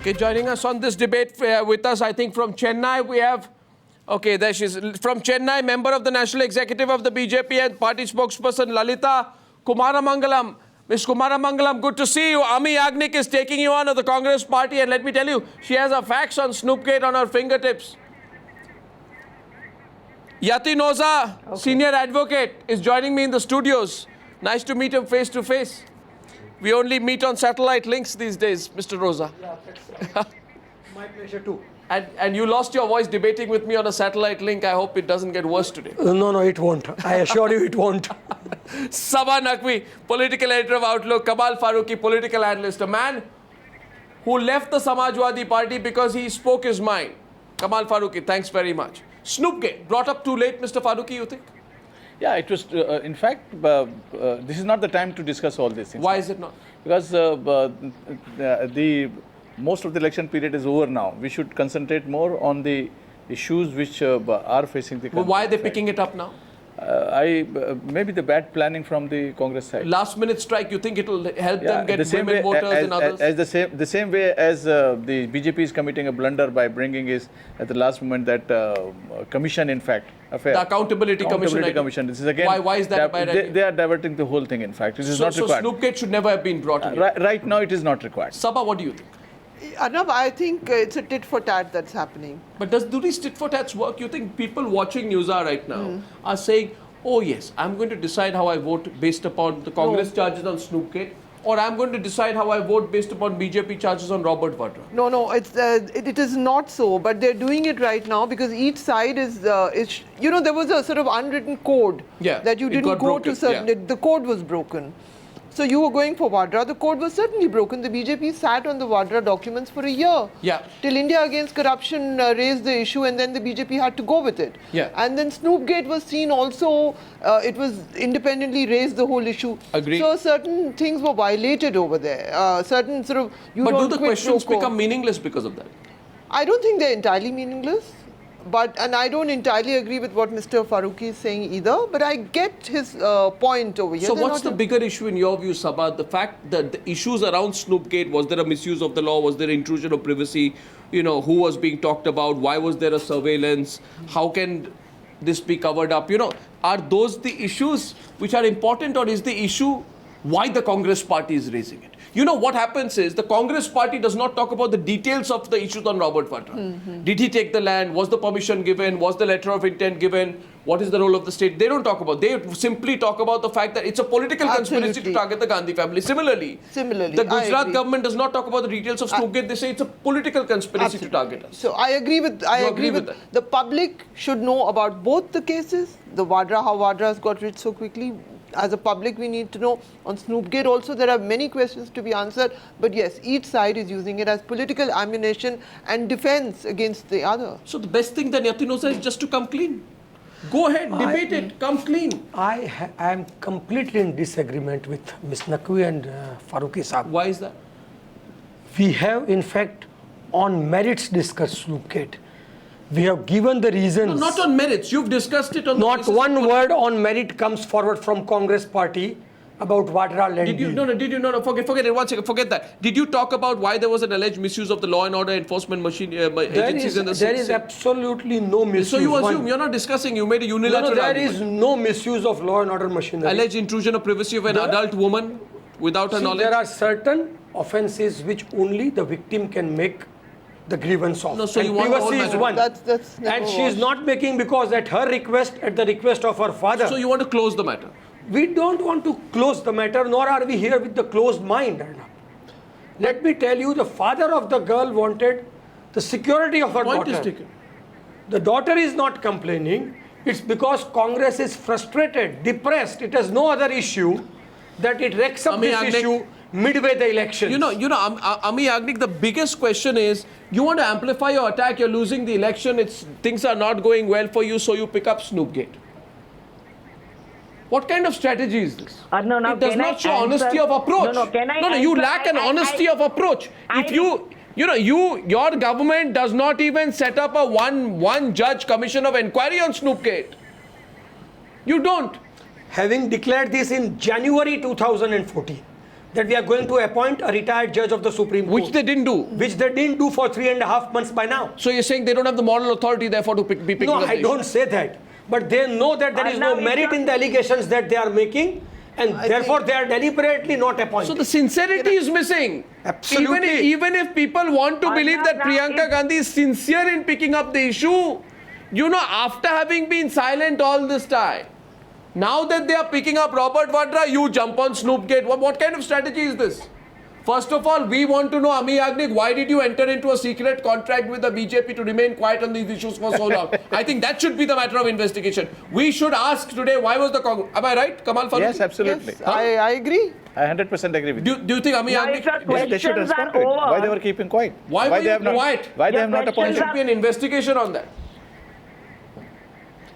Okay, joining us on this debate with us, I think from Chennai, we have, okay, there she is. From Chennai, member of the National Executive of the BJP and party spokesperson Lalita Kumaramangalam. Ms. Kumaramangalam, good to see you. Ami Yagnik is taking you on of the Congress party, and let me tell you, she has her facts on Snoopgate on her fingertips. Yati Noza, senior advocate, is joining me in the studios. Nice to meet him face to face. We only meet on satellite links these days, Mr. Rosa. Yeah, that's my pleasure too. And you lost your voice debating with me on a satellite link. I hope it doesn't get worse today. No, it won't. I assure you it won't. Sabah Naqvi, political editor of Outlook, Kamal Farooqi, political analyst, a man who left the Samajwadi Party because he spoke his mind. Kamal Farooqi, thanks very much. Snoopgate, brought up too late, Mr. Farooqi, you think? Yeah, it was, in fact, this is not the time to discuss all these things. Why is it not? Because most of the election period is over now. We should concentrate more on the issues which are facing the country. Well, why are they picking it up now? Maybe the bad planning from the Congress side. Last minute strike, you think it will help them get the same women way, voters and others? the same way as the BJP is committing a blunder by bringing is at the last moment that commission, in fact, affair. The Accountability Commission. This is again. Why is that a bad idea? They are diverting the whole thing. In fact, it is not required. So Snoopgate should never have been brought in. Right now, it is not required. Sabah, what do you think? Arnab, I think it's a tit for tat that's happening. But do these tit for tats work? You think people watching Newshour right now are saying, oh yes, I'm going to decide how I vote based upon the Congress charges on Snoopgate, or I'm going to decide how I vote based upon BJP charges on Robert Vadra? No, it is not so, but they're doing it right now because each side is there was a sort of unwritten code that you didn't go to certain, the code was broken. So you were going for Vadra, the code was certainly broken. The BJP sat on the Vadra documents for a year. Till India Against Corruption raised the issue, and then the BJP had to go with it. And then Snoopgate was seen also, it was independently raised, the whole issue. Agreed. So certain things were violated over there. Certain sort of... But do the questions become meaningless because of that? I don't think they're entirely meaningless. And I don't entirely agree with what Mr. Farooqi is saying either, but I get his point over here. So what's the bigger issue in your view, Sabah? The fact that the issues around Snoopgate, was there a misuse of the law? Was there intrusion of privacy? You know, who was being talked about? Why was there a surveillance? How can this be covered up? You know, are those the issues which are important, or is the issue why the Congress party is raising it? You know, what happens is the Congress party does not talk about the details of the issues on Robert Vadra. Did he take the land? Was the permission given? Was the letter of intent given? What is the role of the state? They don't talk about. They simply talk about the fact that it's a political conspiracy to target the Gandhi family. Similarly, the Gujarat government does not talk about the details of Snoopgate. They say it's a political conspiracy to target us. So I agree with that. The public should know about both the cases. The Vadra, how Vadra has got rich so quickly. As a public, we need to know. On Snoopgate also, there are many questions to be answered. But yes, each side is using it as political ammunition and defense against the other. So the best thing that Yati knows is just to come clean. Go ahead, debate it, come clean. I am completely in disagreement with Ms. Naqvi and Farooqi Saab. Why is that? We have, in fact, on merits discussed Snoopgate. We have given the reasons. No, not on merits. You've discussed it on. Not one word on merit comes forward from Congress party about Vadra land. Did you? No. Forget it. 1 second. Forget that. Did you talk about why there was an alleged misuse of the law and order enforcement agencies in the There is absolutely no misuse. So you assume you're not discussing. You made a unilateral. No, there is no misuse of law and order machinery. Alleged intrusion of privacy of an adult woman without her knowledge. There are certain offences which only the victim can make the grievance of. No, so you want privacy is one. And she is not making because at her request, at the request of her father. So you want to close the matter? We don't want to close the matter, nor are we here with the closed mind. Let me tell you, the father of the girl wanted the security of her daughter. Point is taken. The daughter is not complaining. It's because Congress is frustrated, depressed. It has no other issue that it wrecks up this issue midway the elections. You know, Ami Yagnik, the biggest question is, you want to amplify your attack, you're losing the election, things are not going well for you, so you pick up Snoopgate. What kind of strategy is this? No, it does not show honesty of approach. No, you lack an honesty of approach. If your government does not even set up a one judge commission of inquiry on Snoopgate. You don't. Having declared this in January 2014, that we are going to appoint a retired judge of the Supreme Court. Which they didn't do. Which they didn't do for 3.5 months by now. So you're saying they don't have the moral authority, therefore, to be picking No, up the I issue? don't say that. But they know that there is no merit in the allegations that they are making, and therefore they are deliberately not appointed. So the sincerity is missing. Absolutely. Even if people want to believe that Priyanka Gandhi is sincere in picking up the issue, you know, after having been silent all this time, now that they are picking up Robert Vadra, you jump on Snoopgate. What kind of strategy is this? First of all, we want to know, Ami Yagnik, why did you enter into a secret contract with the BJP to remain quiet on these issues for so long? I think that should be the matter of investigation. We should ask today, why was the Congress... Am I right, Kamal Farooqi? Yes, absolutely. Yes, I agree. I 100% agree with you. Do you think, Ami Yagnik... They should respond to it. Why they were keeping quiet? Why were you quiet? Why they have not There appointed? should be an investigation on that.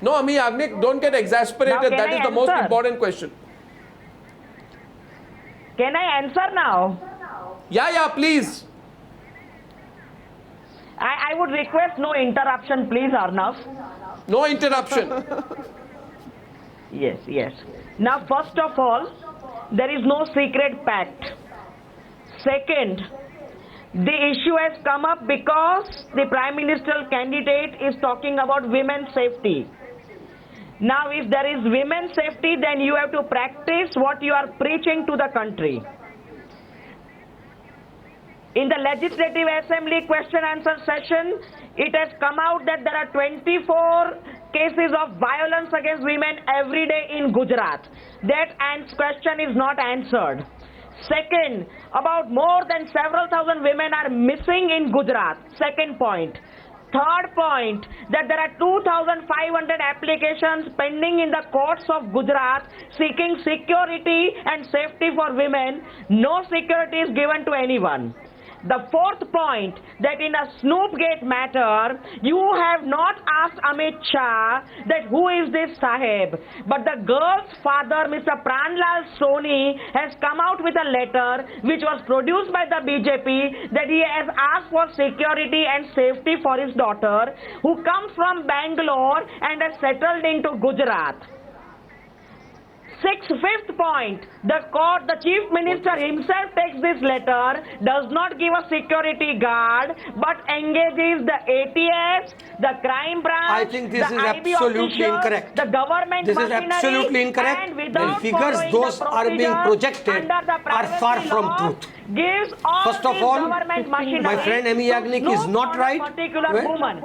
No, Ami Yagnik, don't get exasperated. That is the most important question. Can I answer now? Yeah, please. I would request no interruption, please, Arnav. No interruption. Yes. Now, first of all, there is no secret pact. Second, the issue has come up because the Prime Ministerial candidate is talking about women's safety. Now, if there is women's safety, then you have to practice what you are preaching to the country. In the Legislative Assembly question-answer session, it has come out that there are 24 cases of violence against women every day in Gujarat. That question is not answered. Second, about more than several thousand women are missing in Gujarat. Second point. Third point, that there are 2,500 applications pending in the courts of Gujarat seeking security and safety for women. No security is given to anyone. The fourth point, that in a Snoopgate matter, you have not asked Amit Shah that who is this Sahib. But the girl's father, Mr. Pranlal Soni, has come out with a letter which was produced by the BJP that he has asked for security and safety for his daughter, who comes from Bangalore and has settled into Gujarat. Fifth point, the Chief Minister himself takes this letter, does not give a security guard, but engages the ATS, the crime branch, I think this the is IB absolutely officials, incorrect. the government This is machinery, absolutely incorrect. and The without figures following those the are being procedure projected under the are far privacy from law, truth. Gives all First of these all, government machinery my friend Amy to Yagnik snoop is not on a right particular when- woman.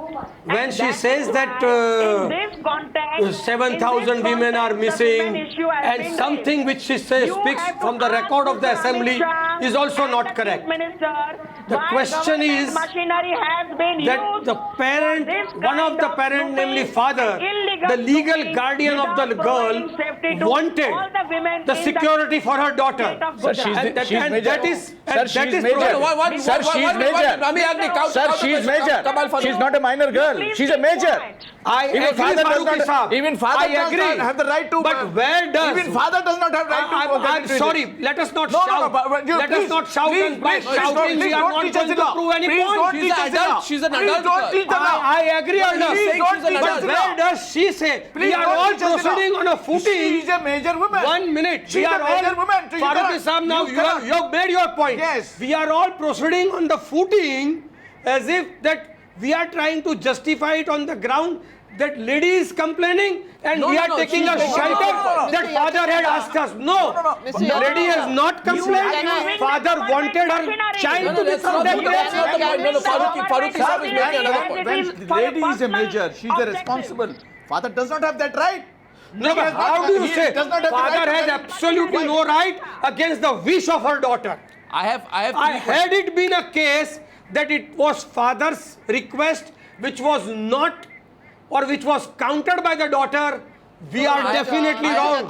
when And she that says is that, why, in this context, 7,000 women are missing, and something which she says speaks from the record of the assembly is also not correct. The question is that the parent, one of the parent, namely father, the legal guardian of the girl, wanted the security for her daughter. Sir, she's major. That is, Sir, she's major. Sir, she's major. Sir, she's major. She's not a minor girl. She's a major. Even father does not. Even father does agree. not have the right to. But where does? Even father does not have right to. I'm sorry. Let us not No, shout. but Let us not shout. And by shouting, we are not going to prove any point. She's an adult. She's an adult. I agree, Arnav. But us where does she say we are all proceeding on a footing? She is a major woman. 1 minute. She's a major woman. So you Farooqi cannot- Saab, now you you cannot- have made your point. Yes. We are all proceeding on the footing as if that we are trying to justify it on the ground that lady is complaining and we are taking a shelter that father had asked us. No, Mr. lady has not complained. Father wanted her child to be protected. Farooqi Saab is making another point. When the lady is a major, she's the responsible. Father does not have that right. No, but how do you say does not have the father right to has tell- absolutely no right against the wish of her daughter? Had it been a case that it was father's request which was not or which was countered by the daughter, we are definitely wrong.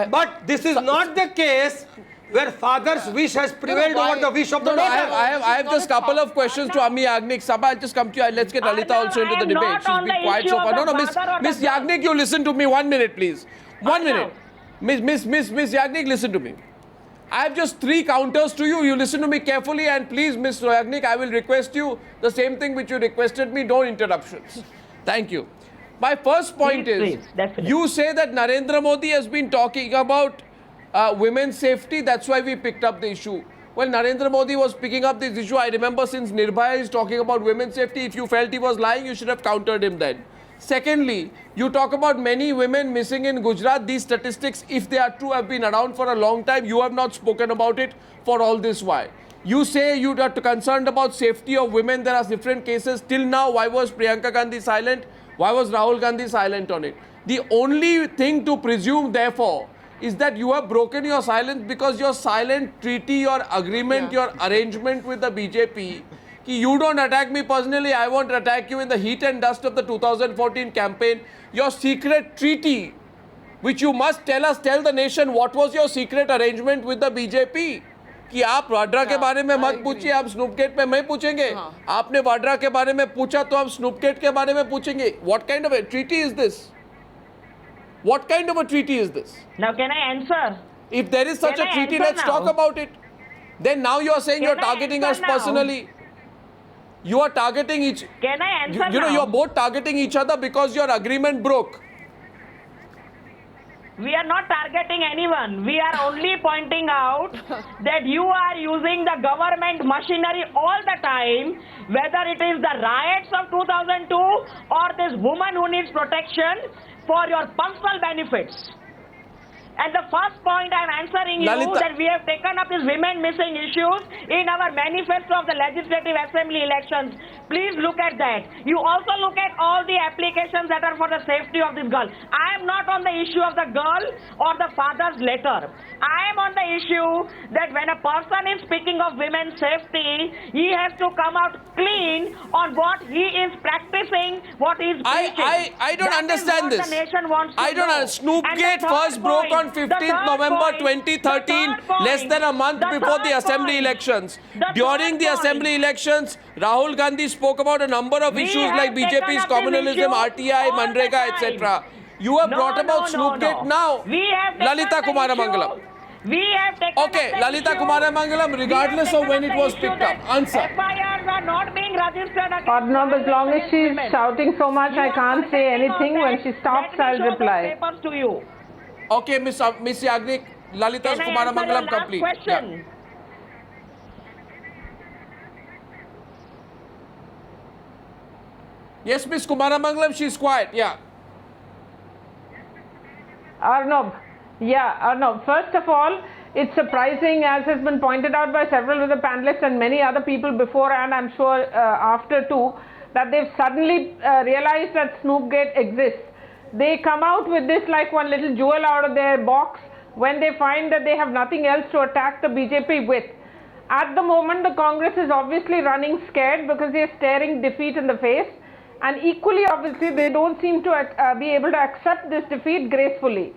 But this is not the case where father's wish has prevailed over the wish of the daughter. I have just couple of questions to Ami Yagnik. Sabha, I'll just come to you. Let's get Lalita also into the debate. She's been quiet so far. No, Miss Yagnik, you listen to me 1 minute, please. 1 minute. Miss Yagnik, listen to me. I have just 3 counters to you. You listen to me carefully, and please, Miss Yagnik, I will request you the same thing which you requested me, no interruptions. Thank you. My first point is, definitely. you say that Narendra Modi has been talking about women's safety. That's why we picked up the issue. Well, Narendra Modi was picking up this issue. I remember since Nirbhaya is talking about women's safety. If you felt he was lying, you should have countered him then. Secondly, you talk about many women missing in Gujarat. These statistics, if they are true, have been around for a long time. You have not spoken about it for all this while. You say you are concerned about safety of women. There are different cases. Till now, why was Priyanka Gandhi silent? Why was Rahul Gandhi silent on it? The only thing to presume, therefore, is that you have broken your silence because your silent treaty, your agreement, your arrangement with the BJP, you don't attack me personally, I won't attack you in the heat and dust of the 2014 campaign. Your secret treaty, which you must tell the nation what was your secret arrangement with the BJP. कि आप वाड्रा के बारे में मत पूछिए, आप Snoopgate पे मैं पूछेंगे. आपने वाड्रा के बारे में पूछा तो हम स्नूपगेट के बारे में पूछेंगे. What kind of a treaty is this? What kind of a treaty is this? Now can I answer? If there is such a treaty, let's talk about it. Then now you are saying you are targeting us personally. You are targeting each... Can I answer now? You know, you are both targeting each other because your agreement broke. We are not targeting anyone. We are only pointing out that you are using the government machinery all the time, whether it is the riots of 2002 or this woman who needs protection for your personal benefits. And the first point I am answering you that we have taken up these women missing issues in our manifesto of the Legislative Assembly elections. Please look at that. You also look at all the applications that are for the safety of this girl. I am not on the issue of the girl or the father's letter. I am on the issue that when a person is speaking of women's safety, he has to come out clean on what he is practicing, what he is preaching. I don't understand this. The nation wants to I don't know. Snoopgate first broke on 15th November 2013, less than a month before the assembly elections. During the assembly elections, Rahul Gandhi spoke about a number of issues like BJP's communalism, RTI, Manrega, etc. You have brought about Snoopgate now. Lalita Kumaramangalam. We have taken Okay, Lalita Kumaramangalam, regardless of when it was picked up. Answer. FIRs are not being registered against Arnab, as long as she's shouting so much, I can't say anything. When she stops, I'll reply. Papers to you. Okay, Miss Yagnik, Lalita Kumaramangalam complete. Question? Yeah. Yes, Miss Kumaramangalam, she's quiet. Yeah. Arnab, first of all, it's surprising, as has been pointed out by several of the panelists and many other people before, and I'm sure after too, that they've suddenly realized that Snoopgate exists. They come out with this like one little jewel out of their box when they find that they have nothing else to attack the BJP with. At the moment, the Congress is obviously running scared because they are staring defeat in the face, and equally obviously they don't seem to be able to accept this defeat gracefully.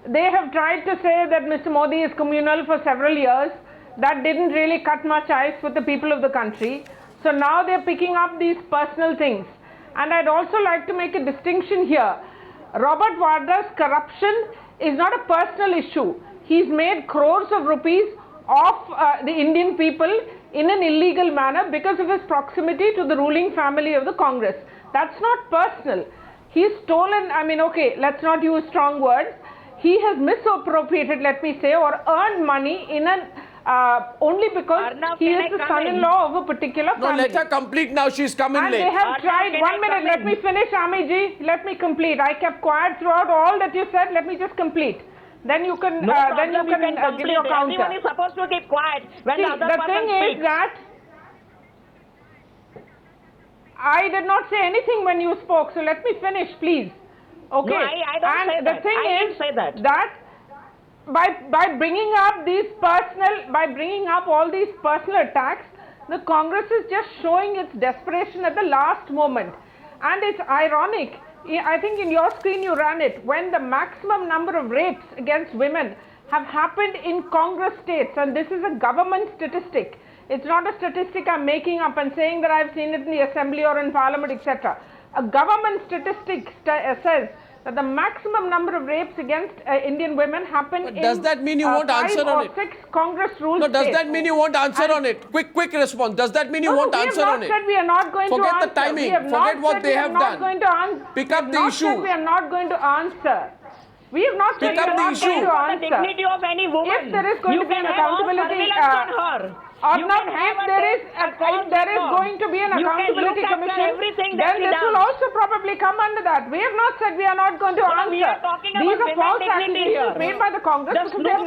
They have tried to say that Mr. Modi is communal for several years. That didn't really cut much ice with the people of the country. So now they're picking up these personal things. And I'd also like to make a distinction here. Robert Vadra's corruption is not a personal issue. He's made crores of rupees off the Indian people in an illegal manner because of his proximity to the ruling family of the Congress. That's not personal. He's stolen, let's not use strong words. He has misappropriated, let me say, or earned money in an only because he is the son-in-law of a particular family. No, let her complete now. She's coming late. And they have tried. 1 minute. Let me finish, Ami ji. Let me complete. I kept quiet throughout all that you said. Let me just complete. Then you can give your counter. Everyone is supposed to keep quiet when the other person thing speaks. is that I did not say anything when you spoke. So let me finish, please. Okay. No, I don't say that. The thing I is didn't say that. By bringing up all these personal attacks, the Congress is just showing its desperation at the last moment. And it's ironic. I think in your screen you ran it. When the maximum number of rapes against women have happened in Congress states, and this is a government statistic. It's not a statistic I'm making up and saying that I've seen it in the assembly or in parliament, etc. A government statistic says that the maximum number of rapes against Indian women happen in does that mean you won't answer on it? 6 Congress ruled No, does states. that mean you won't answer on it? Quick response. Does that mean you won't answer on it? We have not said we are not going to answer. Forget the timing. Forget what they have done. Pick up the issue. We are not going to answer. We have not Pick up the issue. The dignity of any woman. If there is going to be an accountability, if there is going to be an accountability commission, then this will also probably come under that. We have not said we are not going to answer. These are false accusations made by the Congress.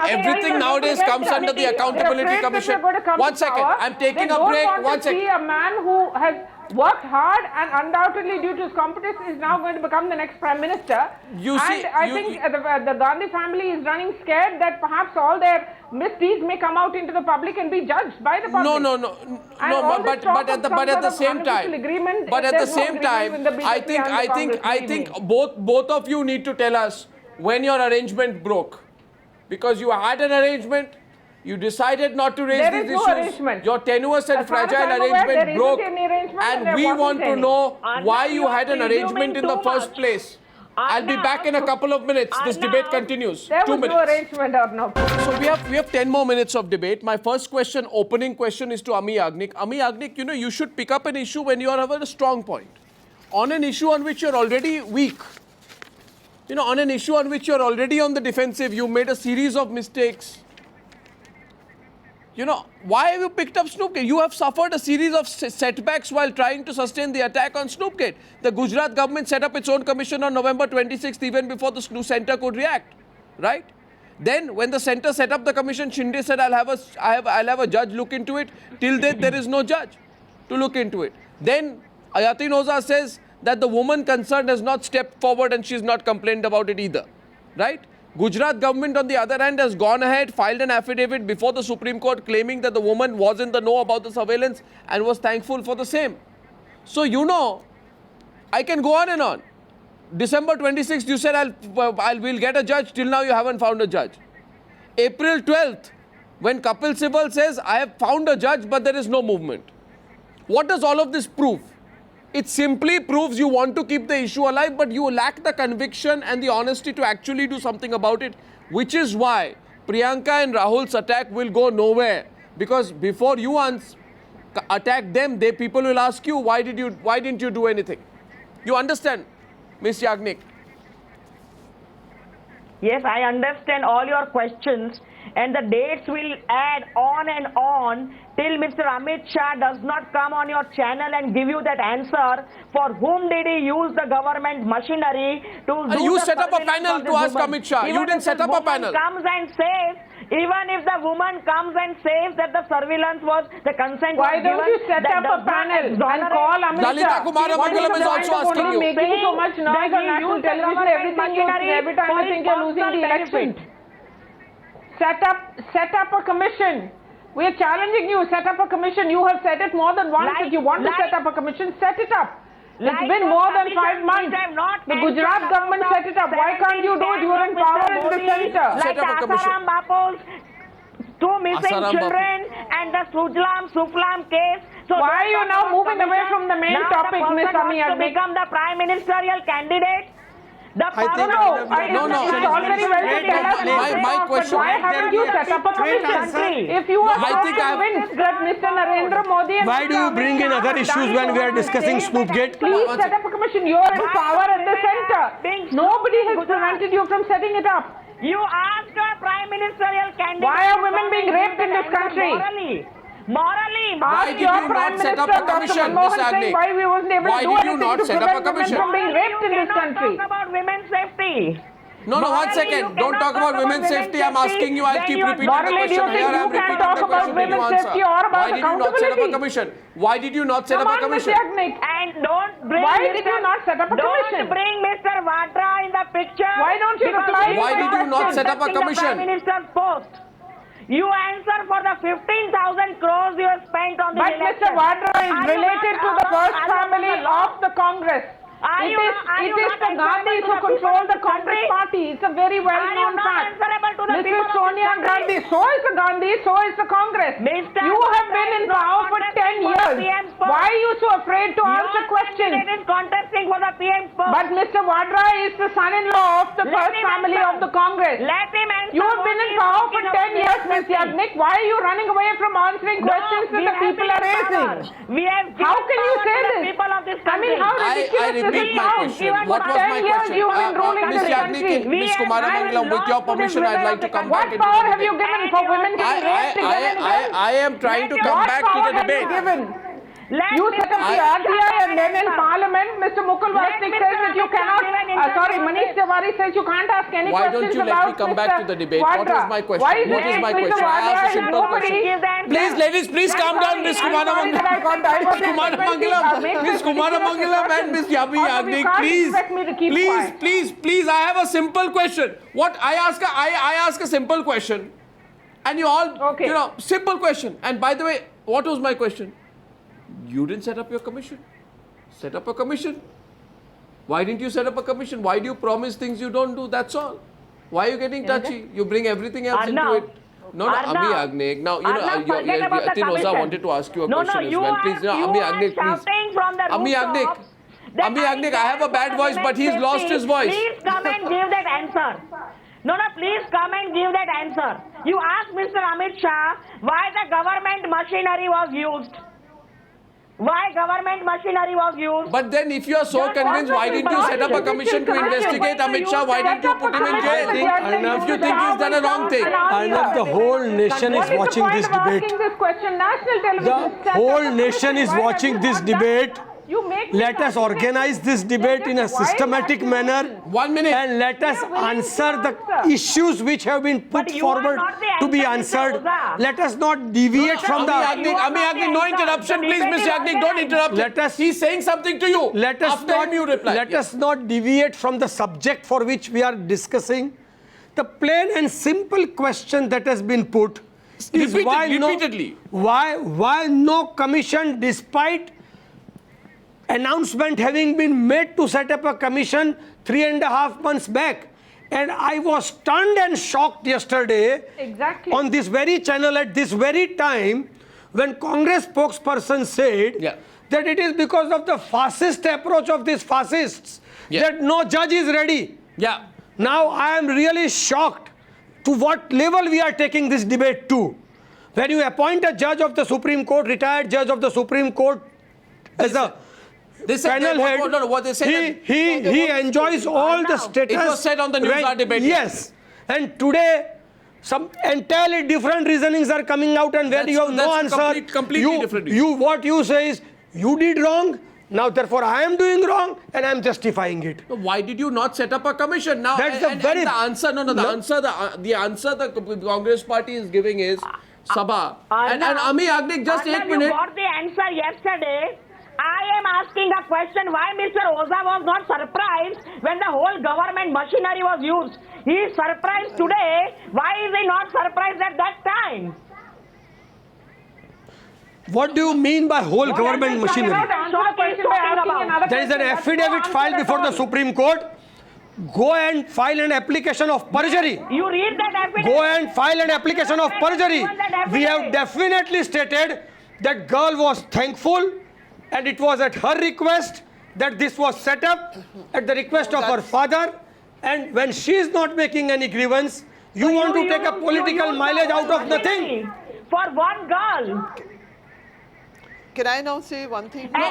Everything nowadays comes under the accountability commission. 1 second, I'm taking a break. 1 second. See a man who has worked hard and undoubtedly due to his competence is now going to become the next Prime Minister. I think the Gandhi family is running scared that perhaps all their misdeeds may come out into the public and be judged by the public. But at the same time, I think both of you need to tell us when your arrangement broke, because you had an arrangement. You decided not to raise these issues. Arrangement. Your tenuous and fragile arrangement broke, and we want to know why you had an arrangement in the first place. I'll be back in a couple of minutes. This debate continues. There 2 was minutes. no arrangement or no. So we have 10 more minutes of debate. My first question, opening question, is to Ami Yagnik. Ami Yagnik, you should pick up an issue when you have a strong point. On an issue on which you're already weak, on an issue on which you're already on the defensive, you made a series of mistakes. Why have you picked up Snoopgate? You have suffered a series of setbacks while trying to sustain the attack on Snoopgate. The Gujarat government set up its own commission on November 26th, even before the centre could react, right? Then, when the centre set up the commission, Shinde said, I'll have a judge look into it. Till then, there is no judge to look into it. Then, Ayatin Oza says that the woman concerned has not stepped forward and she's not complained about it either, right? Gujarat government, on the other hand, has gone ahead, filed an affidavit before the Supreme Court claiming that the woman was in the know about the surveillance and was thankful for the same. So, I can go on and on. December 26th, you said we'll get a judge. Till now, you haven't found a judge. April 12th, when Kapil Sibal says, I have found a judge, but there is no movement. What does all of this prove? It simply proves you want to keep the issue alive, but you lack the conviction and the honesty to actually do something about it, which is why Priyanka and Rahul's attack will go nowhere. Because before you attack them, people will ask you, why didn't you do anything? You understand, Ms. Yagnik? Yes, I understand all your questions, and the dates will add on and on till Mr. Amit Shah does not come on your channel and give you that answer. For whom did he use the government machinery to do you set up a panel to ask Amit Shah. You didn't set up a panel. Even if the woman comes and says that the surveillance was, the consent was given. Why don't you set up a panel and call Amit Shah? Lalita Kumaramangalam is also asking you. Making so much noise on national television, every time you think you're losing the election. Set up a commission. We are challenging you. Set up a commission. You have said it more than once that you want to set up a commission. Set it up. It's been more than 5 months. The Gujarat government set it up. Why can't you do it? You are in power in the centre. Like the Asaram Bapos, 2 missing children, and the Suflam case. So why are you now moving away from the main topic, Ms. Ami Yagnik? To become the prime ministerial candidate. It's all very well to tell us my question, why haven't you set up a commission? If you are convinced that Mr. Narendra Modi and why do you bring in other issues when we are discussing Snoopgate? Please set up a commission. You are in power at the centre. Nobody has prevented you from setting it up. You asked a prime ministerial candidate. Why are women being raped in this country? Morally. Why did you not set up a commission, Ms. Yagnik? Why we wasn't able to do anything to prevent women from being raped in this country? Talk about women's safety. No, 1 second. Don't talk about women's safety. I'm asking you. I'll keep repeating the question. Here I'm repeating the question. Did you answer? Why did you not set up a commission? Why did you not set up a commission? And don't bring. Why did you not set up a commission? Don't bring Mr. Vadra in the picture. Why don't you reply? Why did you not set up a commission? Prime Minister's post. You answer for the 15,000 crores you have spent on the election. But Mr. Vadra is related to the first family of the Congress. It is the Gandhis who control the Congress party. It's a very well-known fact. Mrs. Sonia Gandhi, so is the Gandhi, so is the Congress. You have been in power for 10 years. years. Why are you so afraid to answer questions? Your candidate is contesting for the PM's post. But Mr. Vadra is the son-in-law of the first family of the Congress. Let him answer. You have been in power for 10 years, Ms. Yagnik. Why are you running away from answering questions that the people are raising? How can you say this? I mean, how ridiculous I repeat my question. What was my question? Ms. Yagnik, Ms. Kumaramangalam, with your permission, I'd like to come back into the debate. What power have you given for women getting raped again and again? I am trying to come back to the debate. You set up the RTI and then in Parliament, Mr. Mukul Vasnik says that you cannot, Manish Tiwari says you can't ask any Why questions don't you let me come back to the debate? What was my question? What is my question? I asked a simple question. Please, ladies, please calm down, Ms. Kumaramangalam. Ms. Kumaramangalam and Ms. Yabi Yagnik, please, I have a simple question. What I ask a simple question, and you all, simple question. And by the way, what was my question? You didn't set up your commission. Set up a commission. Why didn't you set up a commission? Why do you promise things you don't do? That's all. Why are you getting touchy? You bring everything else into it. No, Ami Agnek. Now, Yatin Oza wanted to ask you a question as well. Please, Ami Agnek, please. Ami Agnek, I have a bad voice, but he's lost his voice. Please come and give that answer. Please come and give that answer. You asked Mr. Amit Shah why the government machinery was used. Why government machinery was used? But then if you are so convinced, why didn't you set up a commission to investigate Amit Shah? Why didn't you put him in jail? If you think he's done a wrong thing. Arnab, the whole nation is watching this debate. The whole nation is watching this debate. Let us organize this debate in a systematic manner. 1 minute. And let us answer the issues which have been put forward to be answered. Let us not deviate from the... Ami Yagnik, no interruption, please, Ms. Yagnik, don't interrupt. He's saying something to you. Let us not deviate from the subject for which we are discussing. The plain and simple question that has been put is why no commission, despite announcement having been made to set up a commission 3.5 months back. And I was stunned and shocked yesterday on this very channel at this very time when Congress spokesperson said that it is because of the fascist approach of these fascists that no judge is ready. Now I am really shocked to what level we are taking this debate to. When you appoint a judge of the Supreme Court, retired judge of the Supreme Court as a panel head, he enjoys all the status. It was said on the Newshour debate. Yes. And today, some entirely different reasonings are coming out, and where you have no answer. Completely different. What you say is, you did wrong, now therefore I am doing wrong, and I am justifying it. Why did you not set up a commission? Now, That's the answer, the answer the Congress party is giving is Sabha. And Ami Yagnik, just 8 minutes. You got the answer yesterday. I am asking a question why Mr. Oza was not surprised when the whole government machinery was used. He is surprised today. Why is he not surprised at that time? What do you mean by whole government machinery? There is an affidavit filed before the Supreme Court. Go and file an application of perjury. You read that affidavit. Go and file an application of perjury. We have definitely stated that girl was thankful, and it was at her request that this was set up, at the request of her father. And when she is not making any grievance, you want to take a political mileage out of nothing. For one girl. Can I now say one thing? No, I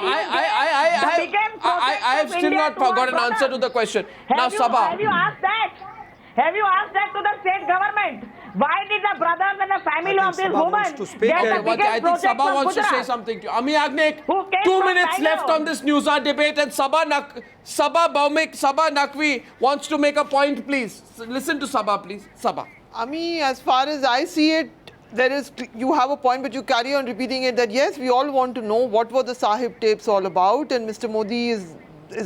have still not got an answer to the question. Now, Sabha. Have you asked that? Have you asked that to the state government? Why did the brothers and the family of this woman I think Sabha wants to say something to you. Ami Yagnik, 2 minutes left on this Newshour debate, and Sabha Naqvi wants to make a point, please. Listen to Sabha, please. Sabha. Ami, as far as I see it, you have a point, but you carry on repeating it that yes, we all want to know what were the Sahib tapes all about, and Mr. Modi is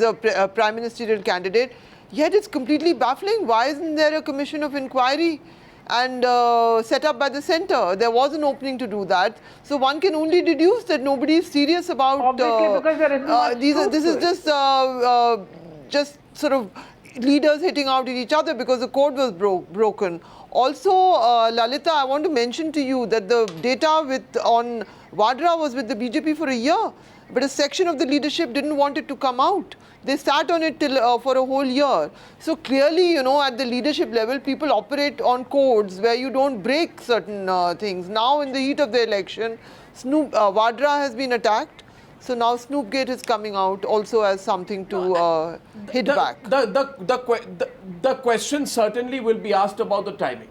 a prime ministerial candidate. Yet it's completely baffling. Why isn't there a commission of inquiry and set up by the centre? There was an opening to do that. So one can only deduce that nobody is serious about... Obviously, because there is no this is just sort of leaders hitting out at each other because the code was broken. Also, Lalita, I want to mention to you that the data on Vadra was with the BJP for a year, but a section of the leadership didn't want it to come out. They sat on it till, for a whole year. So clearly, at the leadership level, people operate on codes where you don't break certain things. Now, in the heat of the election, Vadra has been attacked. So now Snoopgate is coming out also as something to hit back. The question certainly will be asked about the timing.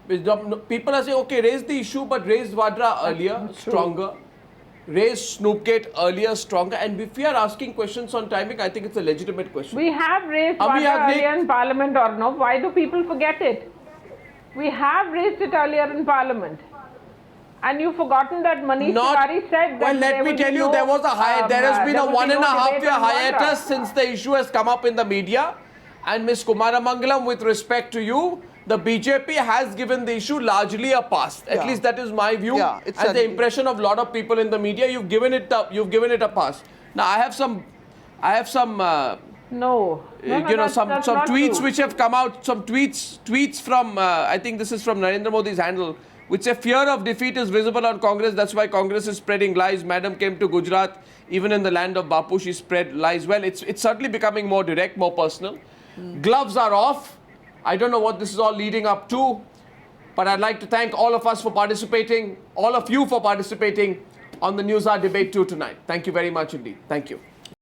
People are saying, okay, raise the issue, but raise Vadra earlier, stronger. Raise Snoopgate earlier, stronger. And if we are asking questions on timing, I think it's a legitimate question. We have raised Vadra earlier in Parliament or no? Why do people forget it? We have raised it earlier in Parliament. And you've forgotten that Manish Tiwari said that. Well, let me tell you, there was a there has been a 1.5 year hiatus since the issue has come up in the media. And Ms. Kumaramangalam, with respect to you, the BJP has given the issue largely a pass. At least that is my view. Yeah, and the impression of a lot of people in the media, you've given it a pass. Now I have some some tweets true. which have come out, some tweets from I think this is from Narendra Modi's handle, which say fear of defeat is visible on Congress. That's why Congress is spreading lies. Madam came to Gujarat, even in the land of Bapu, she spread lies. Well, it's certainly becoming more direct, more personal. Gloves are off. I don't know what this is all leading up to, but I'd like to thank all of us for participating, all of you for participating on the Newshour Debate 2 tonight. Thank you very much indeed. Thank you.